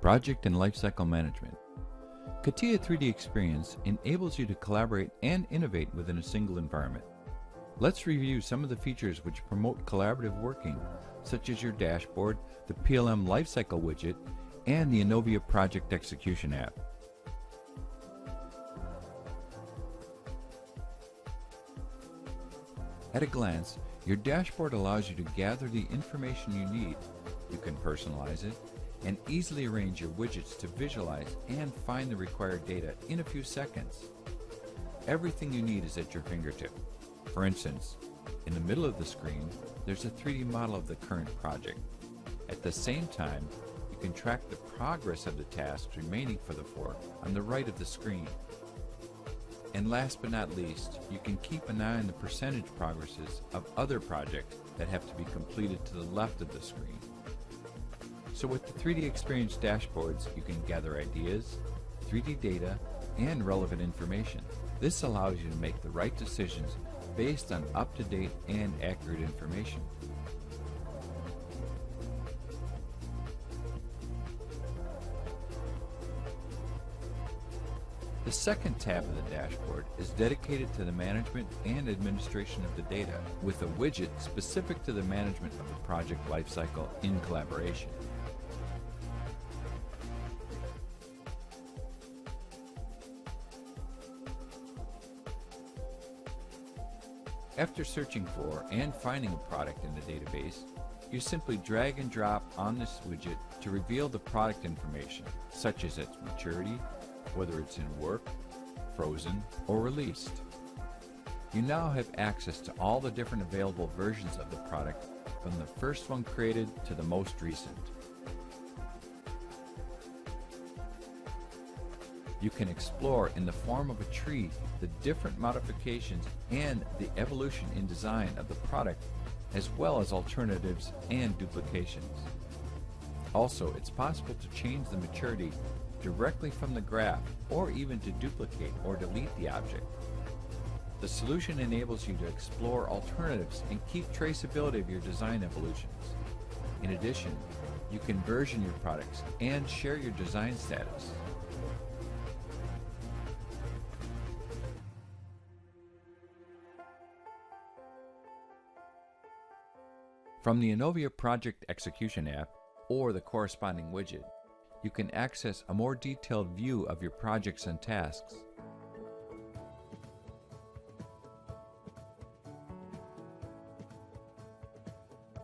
Project and Lifecycle Management. CATIA 3D Experience enables you to collaborate and innovate within a single environment. Let's review some of the features which promote collaborative working, such as your dashboard, the PLM Lifecycle widget, and the Innovia Project Execution app. At a glance, your dashboard allows you to gather the information you need. You can personalize it and easily arrange your widgets to visualize and find the required data in a few seconds. Everything you need is at your fingertip. For instance, in the middle of the screen, there's a 3D model of the current project. At the same time, you can track the progress of the tasks remaining for the fork on the right of the screen. And last but not least, you can keep an eye on the percentage progresses of other projects that have to be completed to the left of the screen. So with the 3D Experience dashboards, you can gather ideas, 3D data, and relevant information. This allows you to make the right decisions based on up-to-date and accurate information. The second tab of the dashboard is dedicated to the management and administration of the data, with a widget specific to the management of the project lifecycle in collaboration. After searching for and finding a product in the database, you simply drag and drop on this widget to reveal the product information, such as its maturity, whether it's in work, frozen, or released. You now have access to all the different available versions of the product, from the first one created to the most recent. You can explore in the form of a tree the different modifications and the evolution in design of the product, as well as alternatives and duplications. Also, it's possible to change the maturity directly from the graph, or even to duplicate or delete the object. The solution enables you to explore alternatives and keep traceability of your design evolutions. In addition, you can version your products and share your design status. From the Innovia Project Execution app, or the corresponding widget, you can access a more detailed view of your projects and tasks.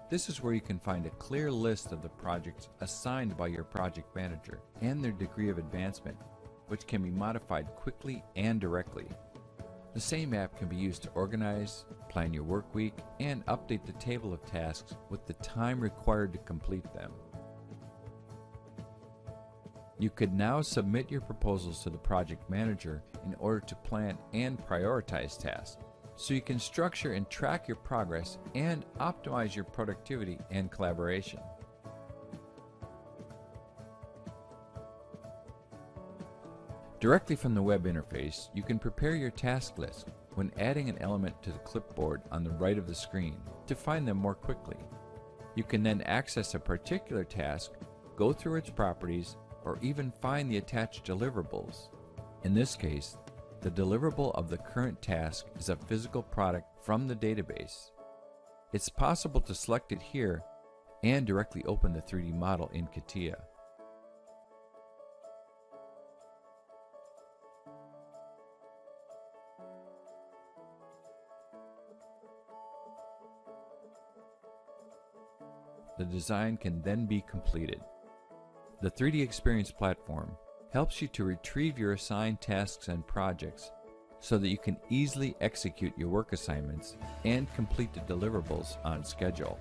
This is where you can find a clear list of the projects assigned by your project manager and their degree of advancement, which can be modified quickly and directly. The same app can be used to organize, plan your work week, and update the table of tasks with the time required to complete them. You could now submit your proposals to the project manager in order to plan and prioritize tasks, so you can structure and track your progress and optimize your productivity and collaboration. Directly from the web interface, you can prepare your task list when adding an element to the clipboard on the right of the screen to find them more quickly. You can then access a particular task, go through its properties, or even find the attached deliverables. In this case, the deliverable of the current task is a physical product from the database. It's possible to select it here and directly open the 3D model in CATIA. The design can then be completed. The 3D Experience platform helps you to retrieve your assigned tasks and projects so that you can easily execute your work assignments and complete the deliverables on schedule.